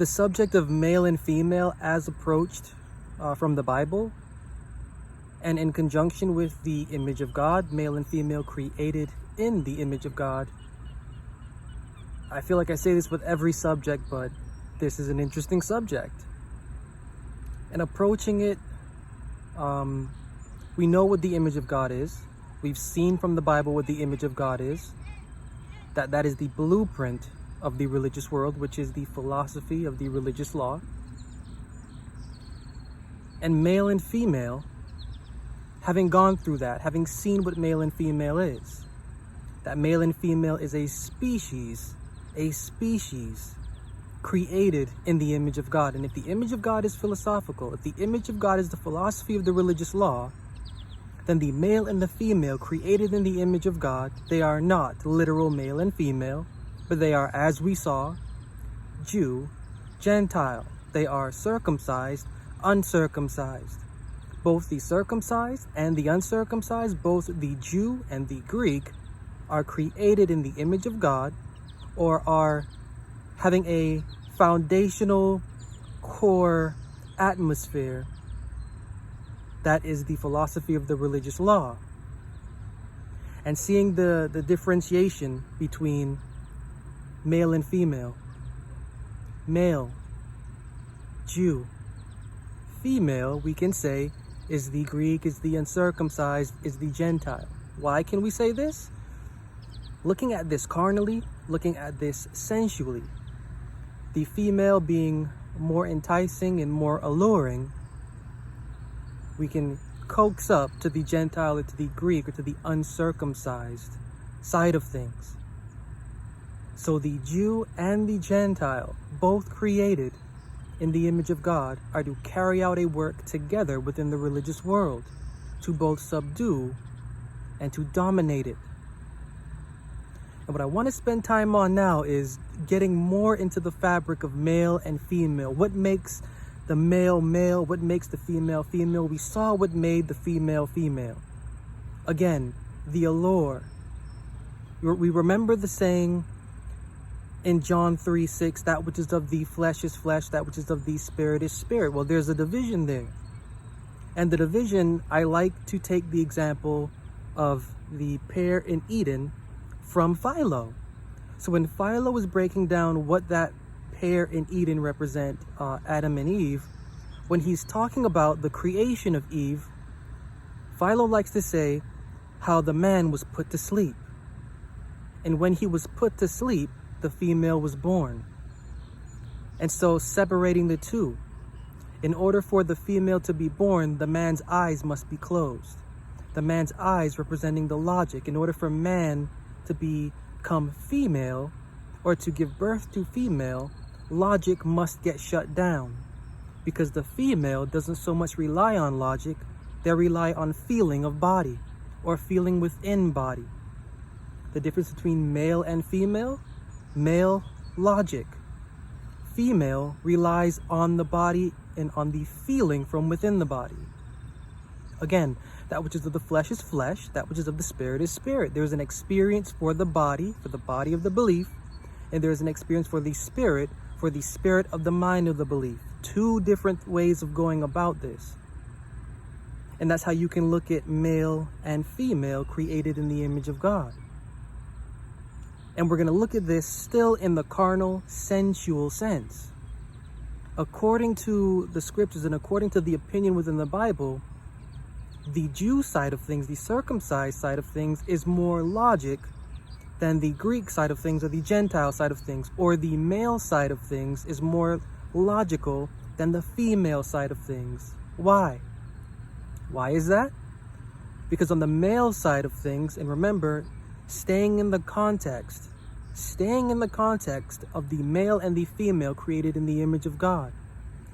the subject of male and female as approached from the Bible, and in conjunction with the image of God, male and female created in the image of God. I feel like I say this with every subject, but this is an interesting subject. And approaching it, we know what the image of God is. We've seen from the Bible what the image of God is. That is the blueprint of the religious world, which is the philosophy of the religious law. And male and female, having gone through that, having seen what male and female is, that male and female is a species created in the image of God. And if the image of God is philosophical, if the image of God is the philosophy of the religious law, then the male and the female created in the image of God, they are not literal male and female, but they are, as we saw, Jew, Gentile. They are circumcised, uncircumcised. Both the circumcised and the uncircumcised, both the Jew and the Greek, are created in the image of God, or are having a foundational core atmosphere that is the philosophy of the religious law. And seeing the differentiation between male and female, male, Jew, female, we can say, is the Greek, is the uncircumcised, is the Gentile. Why can we say this? Looking at this carnally, looking at this sensually, the female being more enticing and more alluring, we can coax up to the Gentile or to the Greek or to the uncircumcised side of things. So the Jew and the Gentile, both created in the image of God, are to carry out a work together within the religious world, to both subdue and to dominate it. And what I want to spend time on now is getting more into the fabric of male and female. What makes the male male? What makes the female female? We saw what made the female female. Again, the allure. We remember the saying in John 3:6, that which is of the flesh is flesh, that which is of the spirit is spirit. Well, there's a division there. And the division, I like to take the example of the pair in Eden from Philo. So when Philo was breaking down what that pair in Eden represent, Adam and Eve, when he's talking about the creation of Eve, Philo likes to say how the man was put to sleep. And when he was put to sleep, the female was born. And so separating the two, in order for the female to be born, the man's eyes must be closed. The man's eyes representing the logic. In order for man to become female, or to give birth to female, logic must get shut down, because the female doesn't so much rely on logic, they rely on feeling of body, or feeling within body. The difference between male and female: male, logic. Female relies on the body and on the feeling from within the body. Again, that which is of the flesh is flesh, that which is of the spirit is spirit. There's an experience for the body of the belief, and there's an experience for the spirit of the mind of the belief. Two different ways of going about this. And that's how you can look at male and female created in the image of God. And we're going to look at this still in the carnal, sensual sense. According to the scriptures and according to the opinion within the Bible, the Jew side of things, the circumcised side of things, is more logic than the Greek side of things or the Gentile side of things, or the male side of things is more logical than the female side of things. Why? Why is that? Because on the male side of things, and remember, staying in the context of the male and the female created in the image of God.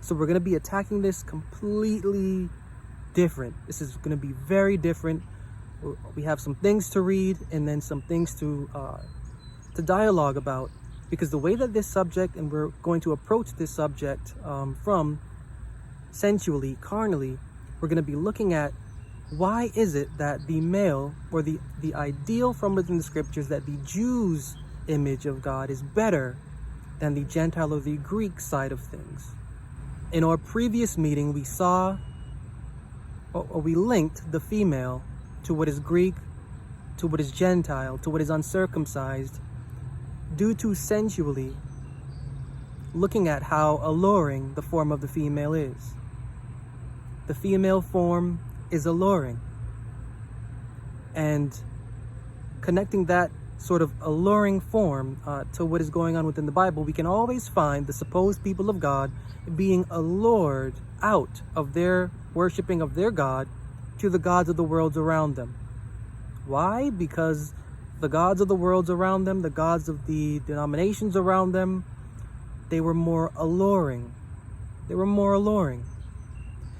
So we're going to be attacking this completely different. This is going to be very different. We have some things to read and then some things to dialogue about, because the way that this subject, and we're going to approach this subject from sensually, carnally, we're going to be looking at why is it that the male, or the ideal from within the scriptures, that the Jew's image of God is better than the Gentile or the Greek side of things. In our previous meeting, we saw, or we linked the female to what is Greek, to what is Gentile, to what is uncircumcised, due to sensually looking at how alluring the form of the female is. The female form is alluring. And connecting that sort of alluring form to what is going on within the Bible, we can always find the supposed people of God being allured out of their worshiping of their God to the gods of the worlds around them. Why? Because the gods of the worlds around them, the gods of the denominations around them, they were more alluring. They were more alluring.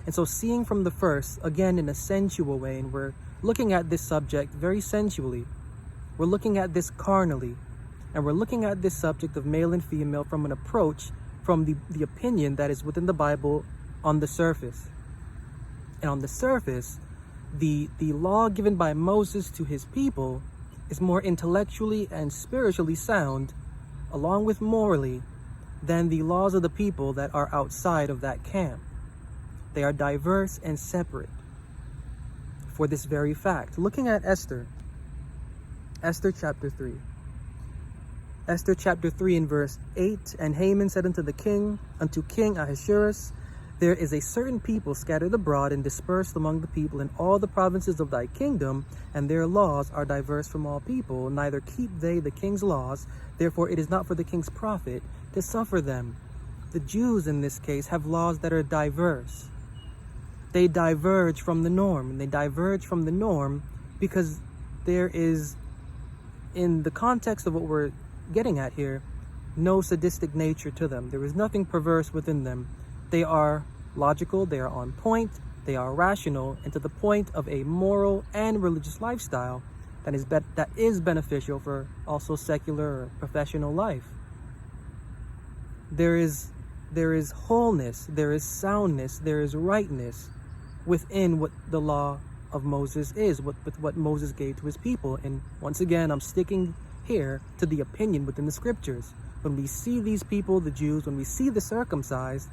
And so seeing from the first, again in a sensual way, and we're looking at this subject very sensually, we're looking at this carnally, and we're looking at this subject of male and female from an approach, from the opinion that is within the Bible on the surface. And on the surface, the law given by Moses to his people is more intellectually and spiritually sound, along with morally, than the laws of the people that are outside of that camp. They are diverse and separate for this very fact. Looking at Esther chapter 3. Esther chapter 3 in verse 8, and Haman said unto King Ahasuerus, there is a certain people scattered abroad and dispersed among the people in all the provinces of thy kingdom, and their laws are diverse from all people, neither keep they the king's laws, therefore it is not for the king's profit to suffer them. The Jews in this case have laws that are diverse. They diverge from the norm, and they diverge from the norm because there is, in the context of what we're getting at here, no sadistic nature to them. There is nothing perverse within them. They are logical, they are on point, they are rational, and to the point of a moral and religious lifestyle that is beneficial for also secular or professional life. There is wholeness, there is soundness, there is rightness within what the law of Moses is, with what Moses gave to his people. And once again, I'm sticking here to the opinion within the scriptures. When we see these people, the Jews, when we see the circumcised,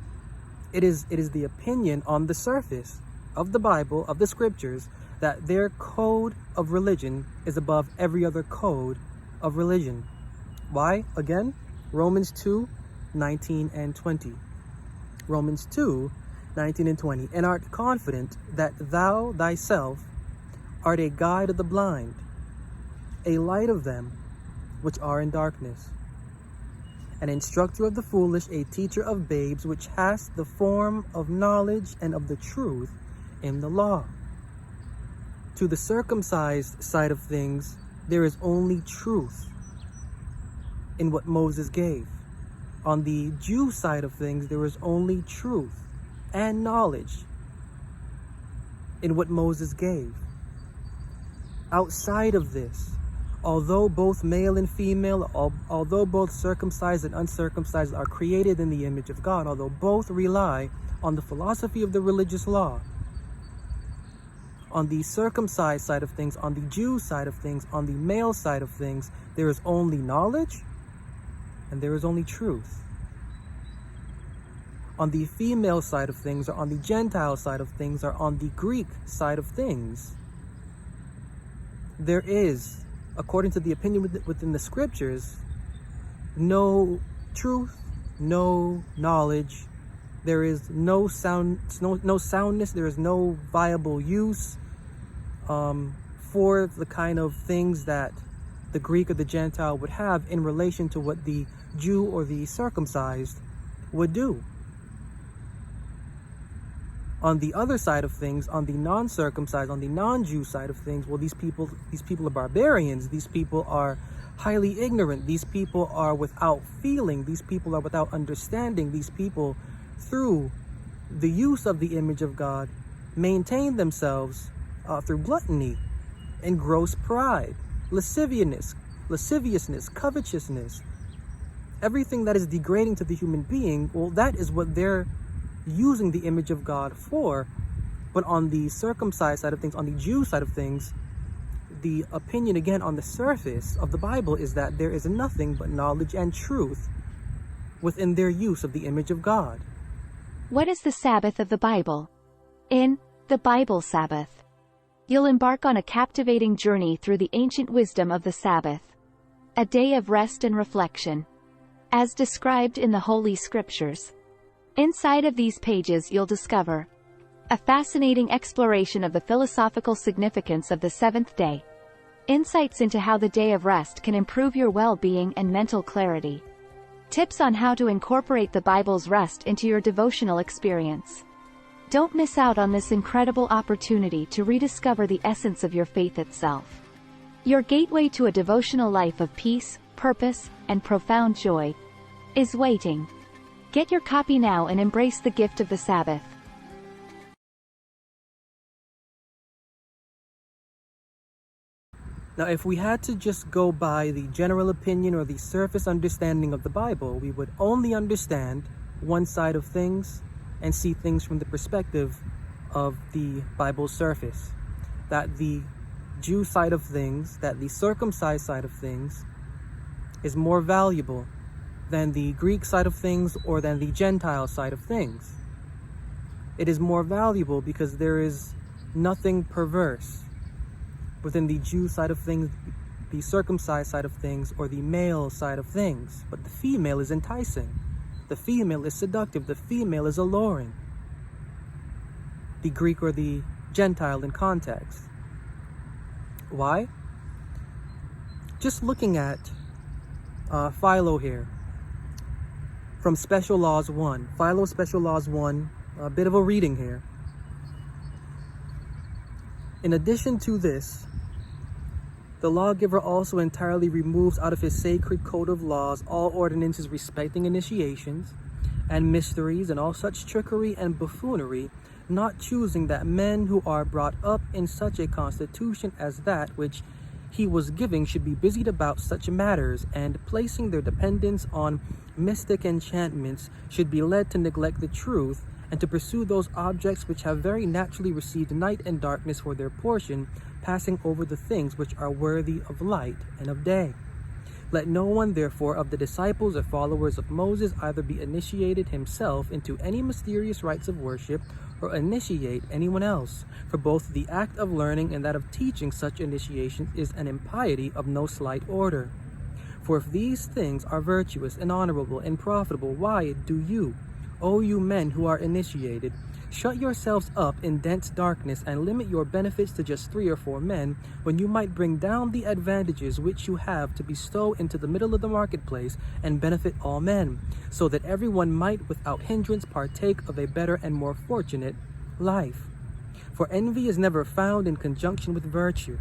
it is the opinion on the surface of the Bible, of the scriptures, that their code of religion is above every other code of religion. Why? Again, Romans 2, 19 and 20. Romans 2, 19 and 20. And art confident that thou thyself art a guide of the blind, a light of them which are in darkness, an instructor of the foolish, a teacher of babes, which hast the form of knowledge and of the truth in the law. To the circumcised side of things, there is only truth in what Moses gave. On the Jew side of things, there is only truth and knowledge in what Moses gave. Outside of this, although both male and female, although both circumcised and uncircumcised are created in the image of God, although both rely on the philosophy of the religious law, on the circumcised side of things, on the Jew side of things, on the male side of things, there is only knowledge and there is only truth. On the female side of things, or on the Gentile side of things, or on the Greek side of things, there is, according to the opinion within the scriptures, no truth, no knowledge. There is no soundness. There is no viable use for the kind of things that the Greek or the Gentile would have in relation to what the Jew or the circumcised would do. On the other side of things, on the non-circumcised, on the non-Jew side of things, well, these people are barbarians. These people are highly ignorant. These people are without feeling. These people are without understanding. These people, through the use of the image of God, maintain themselves through gluttony and gross pride, lasciviousness, covetousness, everything that is degrading to the human being. Well, that is what they're using the image of God for. But on the circumcised side of things, on the Jew side of things, the opinion again on the surface of the Bible is that there is nothing but knowledge and truth within their use of the image of God. What is the Sabbath of the Bible? In the Bible Sabbath, you'll embark on a captivating journey through the ancient wisdom of the Sabbath, a day of rest and reflection, as described in the Holy Scriptures. Inside of these pages you'll discover a fascinating exploration of the philosophical significance of the seventh day, insights into how the day of rest can improve your well-being and mental clarity, tips on how to incorporate the Bible's rest into your devotional experience. Don't miss out on this incredible opportunity to rediscover the essence of your faith itself. Your gateway to a devotional life of peace, purpose, and profound joy is waiting. Get your copy now and embrace the gift of the Sabbath. Now, if we had to just go by the general opinion or the surface understanding of the Bible, we would only understand one side of things and see things from the perspective of the Bible's surface. That the Jew side of things, that the circumcised side of things is more valuable than the Greek side of things or than the Gentile side of things. It is more valuable because there is nothing perverse within the Jew side of things, the circumcised side of things, or the male side of things. But the female is enticing. The female is seductive. The female is alluring. The Greek or the Gentile in context. Why? Just looking at Philo here from Special Laws 1. Philo Special Laws 1, a bit of a reading here. In addition to this, the lawgiver also entirely removes out of his sacred code of laws all ordinances respecting initiations and mysteries and all such trickery and buffoonery, not choosing that men who are brought up in such a constitution as that which he was giving should be busied about such matters, and placing their dependence on mystic enchantments should be led to neglect the truth and to pursue those objects which have very naturally received night and darkness for their portion, passing over the things which are worthy of light and of day. Let no one, therefore, of the disciples or followers of Moses either be initiated himself into any mysterious rites of worship, or initiate anyone else, for both the act of learning and that of teaching such initiations is an impiety of no slight order. For if these things are virtuous and honorable and profitable, why do you, O you men who are initiated, shut yourselves up in dense darkness and limit your benefits to just 3 or 4 men, when you might bring down the advantages which you have to bestow into the middle of the marketplace and benefit all men, so that everyone might without hindrance partake of a better and more fortunate life? For envy is never found in conjunction with virtue.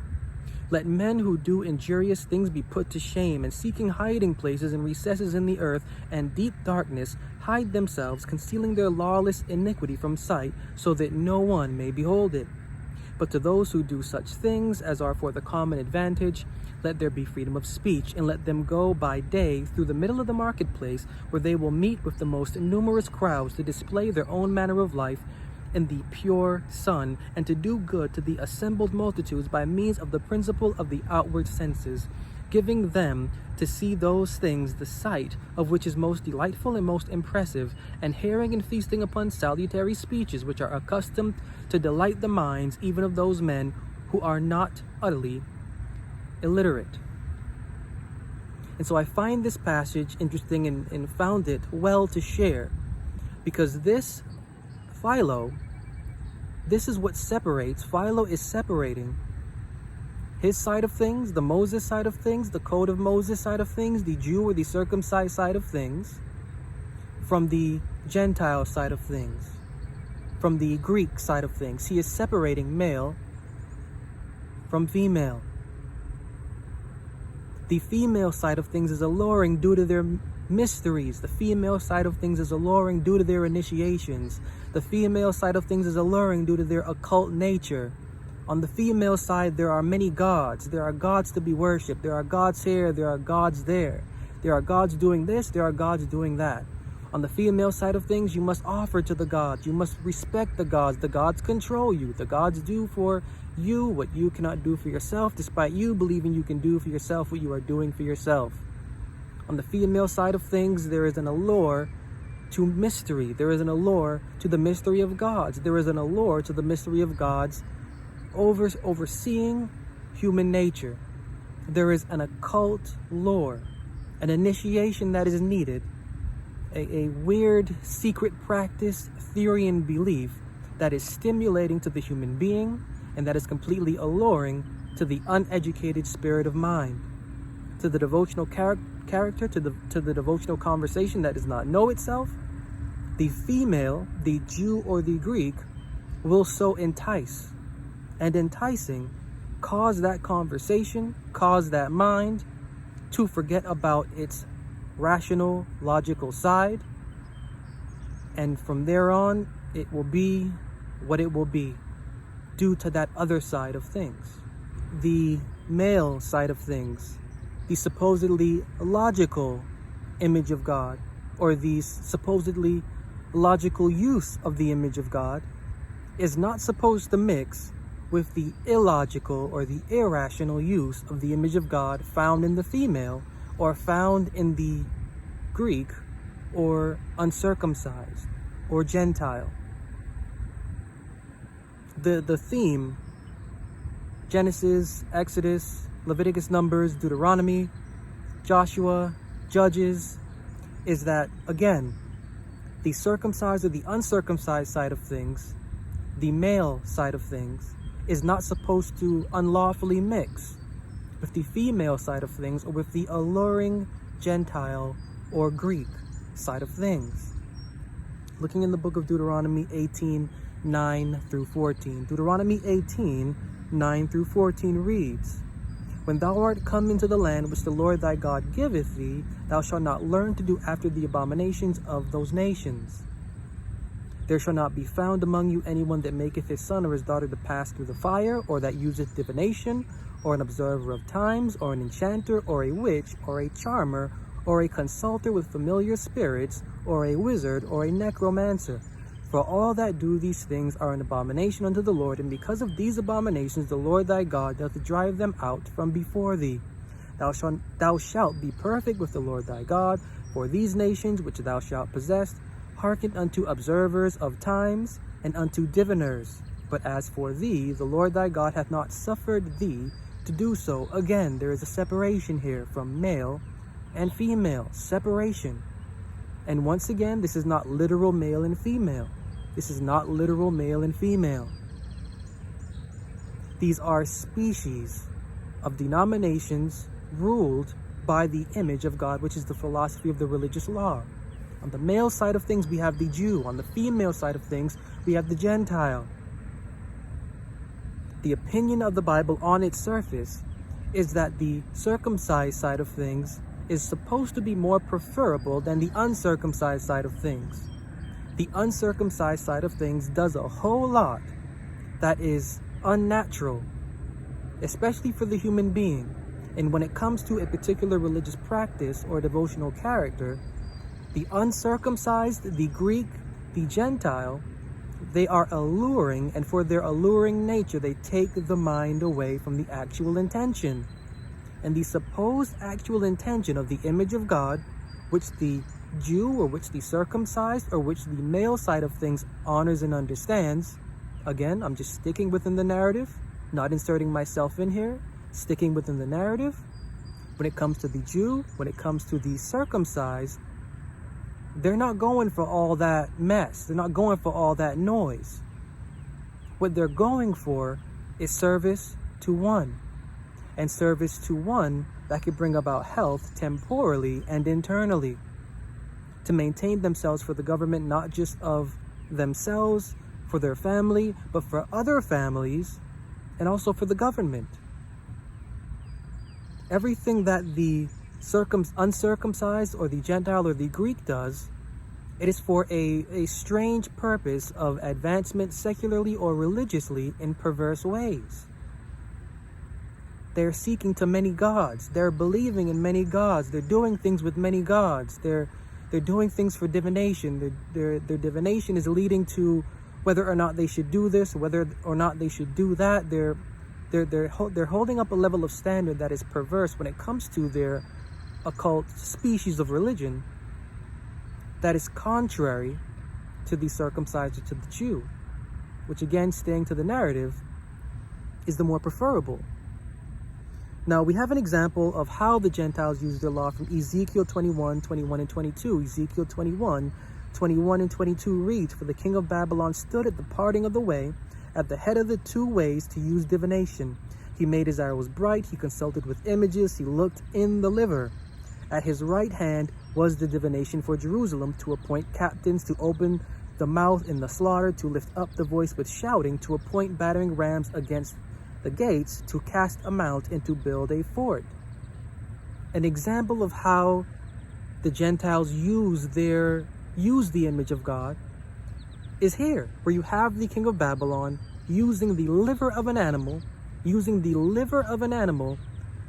Let men who do injurious things be put to shame, and seeking hiding places and recesses in the earth and deep darkness, hide themselves, concealing their lawless iniquity from sight, so that no one may behold it. But to those who do such things as are for the common advantage, let there be freedom of speech, and let them go by day through the middle of the marketplace, where they will meet with the most numerous crowds, to display their own manner of life in the pure sun, and to do good to the assembled multitudes by means of the principle of the outward senses, giving them to see those things the sight of which is most delightful and most impressive, and hearing and feasting upon salutary speeches which are accustomed to delight the minds even of those men who are not utterly illiterate. And so I find this passage interesting and found it well to share, because this Philo, this is what separates. Philo is separating his side of things, the Moses side of things, the code of Moses side of things, the Jew or the circumcised side of things, from the Gentile side of things, from the Greek side of things. He is separating male from female. The female side of things is alluring due to their mysteries. The female side of things is alluring due to their initiations. The female side of things is alluring due to their occult nature. On the female side, there are many gods. There are gods to be worshipped. There are gods here. There are gods there. There are gods doing this. There are gods doing that. On the female side of things, you must offer to the gods. You must respect the gods. The gods control you. The gods do for you what you cannot do for yourself, despite you believing you can do for yourself what you are doing for yourself. On the female side of things, there is an allure to mystery. There is an allure to the mystery of gods. There is an allure to the mystery of gods overseeing human nature. There is an occult lore, an initiation that is needed, a weird secret practice, theory, and belief that is stimulating to the human being and that is completely alluring to the uneducated spirit of mind, to the devotional character, to the devotional conversation that does not know itself. The female, the Jew or the Greek, will so entice, and enticing cause that conversation, cause that mind to forget about its rational, logical side, and from there on, it will be what it will be due to that other side of things. The male side of things, the supposedly logical image of God, or the supposedly logical use of the image of God, is not supposed to mix with the illogical or the irrational use of the image of God found in the female or found in the Greek or uncircumcised or Gentile. The theme, Genesis, Exodus, Leviticus, Numbers, Deuteronomy, Joshua, Judges, is that, again, the circumcised or the uncircumcised side of things, the male side of things, is not supposed to unlawfully mix with the female side of things or with the alluring Gentile or Greek side of things. Looking in the book of Deuteronomy 18:9 through 14. Deuteronomy 18:9 through 14 reads, "When thou art come into the land which the Lord thy God giveth thee, thou shalt not learn to do after the abominations of those nations. There shall not be found among you anyone that maketh his son or his daughter to pass through the fire, or that useth divination, or an observer of times, or an enchanter, or a witch, or a charmer, or a consulter with familiar spirits, or a wizard, or a necromancer. For all that do these things are an abomination unto the Lord, and because of these abominations the Lord thy God doth drive them out from before thee. Thou shalt be perfect with the Lord thy God, for these nations which thou shalt possess hearken unto observers of times and unto diviners. But as for thee, the Lord thy God hath not suffered thee to do so." Again, there is a separation here from male and female. Separation. And once again, this is not literal male and female. This is not literal male and female. These are species of denominations ruled by the image of God, which is the philosophy of the religious law. On the male side of things, we have the Jew. On the female side of things, we have the Gentile. The opinion of the Bible on its surface is that the circumcised side of things is supposed to be more preferable than the uncircumcised side of things. The uncircumcised side of things does a whole lot that is unnatural, especially for the human being. And when it comes to a particular religious practice or devotional character, the uncircumcised, the Greek, the Gentile, they are alluring, and for their alluring nature, they take the mind away from the actual intention. And the supposed actual intention of the image of God, which the Jew or which the circumcised or which the male side of things honors and understands, again, I'm just sticking within the narrative, not inserting myself in here, sticking within the narrative. When it comes to the Jew, when it comes to the circumcised, they're not going for all that mess. They're not going for all that noise. What they're going for is service to one, and service to one that could bring about health temporally and internally, to maintain themselves for the government, not just of themselves, for their family, but for other families, and also for the government. Everything that the uncircumcised or the Gentile or the Greek does, it is for a strange purpose of advancement secularly or religiously in perverse ways. They're seeking to many gods. They're believing in many gods. They're doing things with many gods. They're doing things for divination. Their divination is leading to whether or not they should do this, whether or not they should do that. They're holding up a level of standard that is perverse when it comes to their occult species of religion that is contrary to the circumcised or to the Jew, which again, staying to the narrative, is the more preferable. Now, we have an example of how the Gentiles use their law from Ezekiel 21, 21 and 22. Ezekiel 21, 21 and 22 reads, "For the king of Babylon stood at the parting of the way, at the head of the two ways to use divination. He made his arrows bright, he consulted with images, he looked in the liver. At his right hand was the divination for Jerusalem, to appoint captains, to open the mouth in the slaughter, to lift up the voice with shouting, to appoint battering rams against the gates, to cast a mount, and to build a fort." An example of how the Gentiles use the image of God is here, where you have the king of Babylon using the liver of an animal,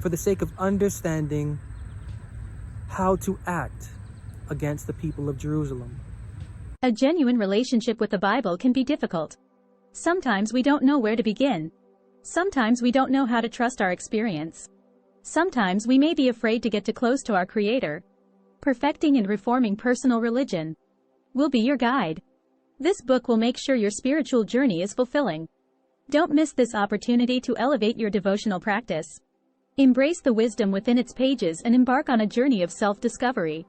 for the sake of understanding how to act against the people of Jerusalem. A genuine relationship with the Bible can be difficult. Sometimes we don't know where to begin. Sometimes we don't know how to trust our experience. Sometimes we may be afraid to get too close to our Creator. Perfecting and Reforming Personal Religion will be your guide. This book will make sure your spiritual journey is fulfilling. Don't miss this opportunity to elevate your devotional practice. Embrace the wisdom within its pages and embark on a journey of self-discovery.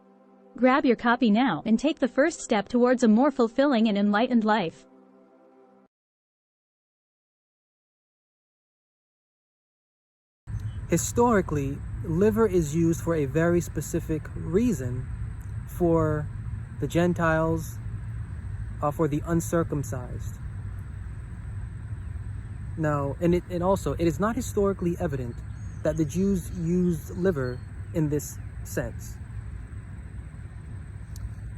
Grab your copy now and take the first step towards a more fulfilling and enlightened life. Historically, liver is used for a very specific reason for the Gentiles, for the uncircumcised. Now, and it is not historically evident that the Jews used liver in this sense.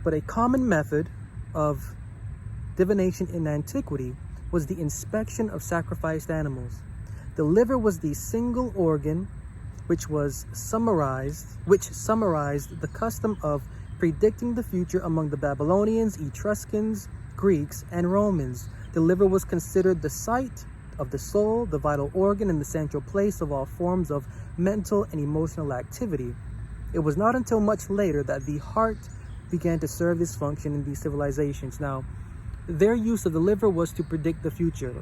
But a common method of divination in antiquity was the inspection of sacrificed animals. The liver was the single organ which summarized the custom of predicting the future among the Babylonians, Etruscans, Greeks, and Romans. The liver was considered the site of the soul, the vital organ, and the central place of all forms of mental and emotional activity. It was not until much later that the heart began to serve this function in these civilizations. Now, their use of the liver was to predict the future.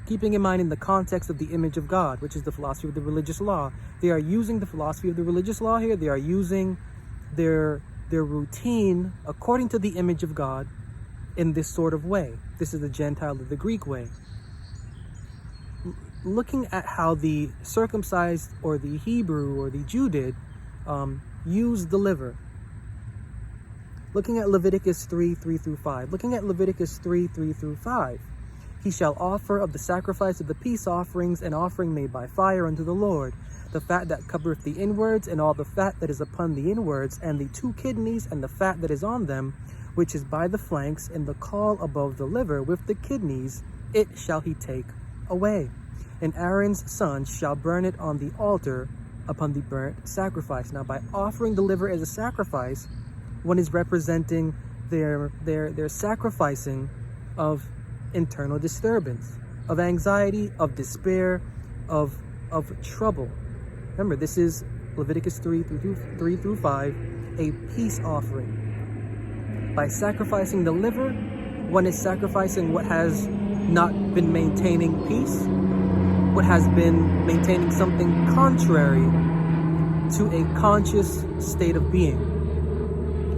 Keeping in mind in the context of the image of God, which is the philosophy of the religious law, they are using the philosophy of the religious law here. They are using their routine according to the image of God in this sort of way. This is the Gentile or the Greek way. Looking at how the circumcised or the Hebrew or the Jew did use the liver. Looking at Leviticus 3:3 through 5. Looking at Leviticus 3:3 through 5. "He shall offer of the sacrifice of the peace offerings an offering made by fire unto the Lord, the fat that covereth the inwards, and all the fat that is upon the inwards, and the 2 kidneys, and the fat that is on them, which is by the flanks, and the caul above the liver with the kidneys, it shall he take away. And Aaron's sons shall burn it on the altar upon the burnt sacrifice." Now, by offering the liver as a sacrifice, one is representing their sacrificing of internal disturbance, of anxiety, of despair, of trouble. Remember, this is Leviticus 3 through 5, a peace offering. By sacrificing the liver, one is sacrificing what has not been maintaining peace, what has been maintaining something contrary to a conscious state of being.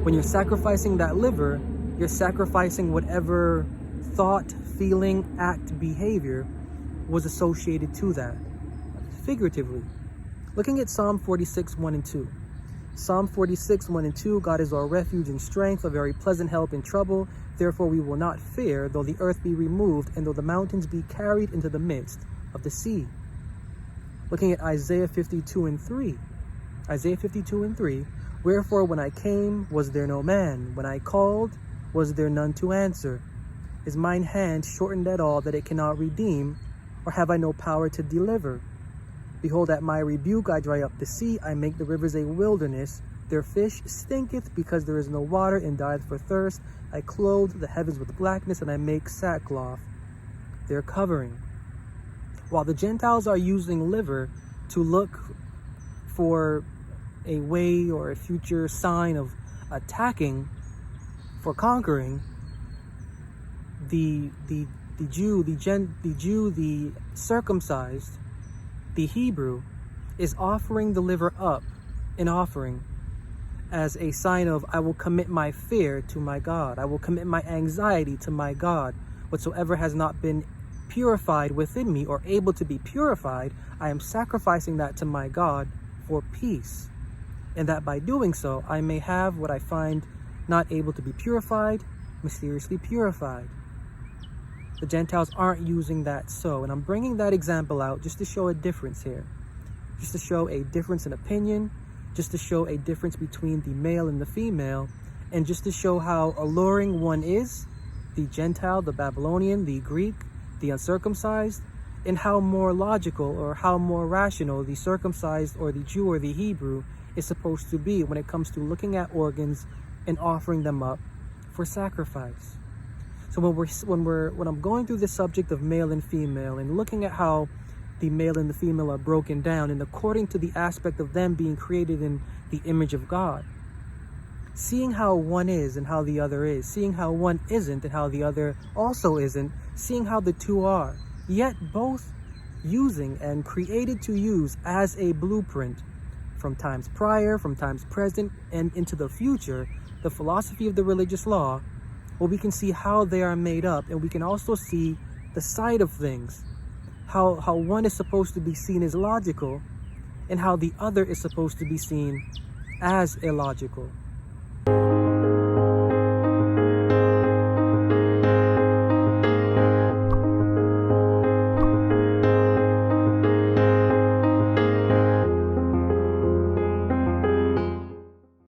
When you're sacrificing that liver, you're sacrificing whatever thought, feeling, act, behavior was associated to that, figuratively. Looking at Psalm 46:1 and 2. Psalm 46:1 and 2, "God is our refuge and strength, a very pleasant help in trouble. Therefore we will not fear, though the earth be removed, and though the mountains be carried into the midst of the sea." Looking at Isaiah 52 and 3. Isaiah 52 and 3, "Wherefore when I came, was there no man? When I called, was there none to answer? Is mine hand shortened at all that it cannot redeem? Or have I no power to deliver? Behold, at my rebuke I dry up the sea, I make the rivers a wilderness. Their fish stinketh, because there is no water, and dieth for thirst. I clothe the heavens with blackness, and I make sackcloth their covering." While the Gentiles are using liver to look for a way or a future sign of attacking for conquering, the Jew, the circumcised, the Hebrew, is offering the liver up in offering as a sign of, I will commit my fear to my God. I will commit my anxiety to my God. Whatsoever has not been purified within me or able to be purified, I am sacrificing that to my God for peace. And that by doing so, I may have what I find not able to be purified, mysteriously purified. The Gentiles aren't using that so. And I'm bringing that example out just to show a difference here. Just to show a difference in opinion, just to show a difference between the male and the female, and just to show how alluring one is, the Gentile, the Babylonian, the Greek, the uncircumcised, and how more logical or how more rational the circumcised or the Jew or the Hebrew is supposed to be when it comes to looking at organs and offering them up for sacrifice. So when I'm going through the subject of male and female and looking at how the male and the female are broken down, and according to the aspect of them being created in the image of God, seeing how one is and how the other is, seeing how one isn't and how the other also isn't, seeing how the two are, yet both using and created to use as a blueprint from times prior, from times present, and into the future, the philosophy of the religious law, well, we can see how they are made up, and we can also see the side of things, how one is supposed to be seen as logical and how the other is supposed to be seen as illogical.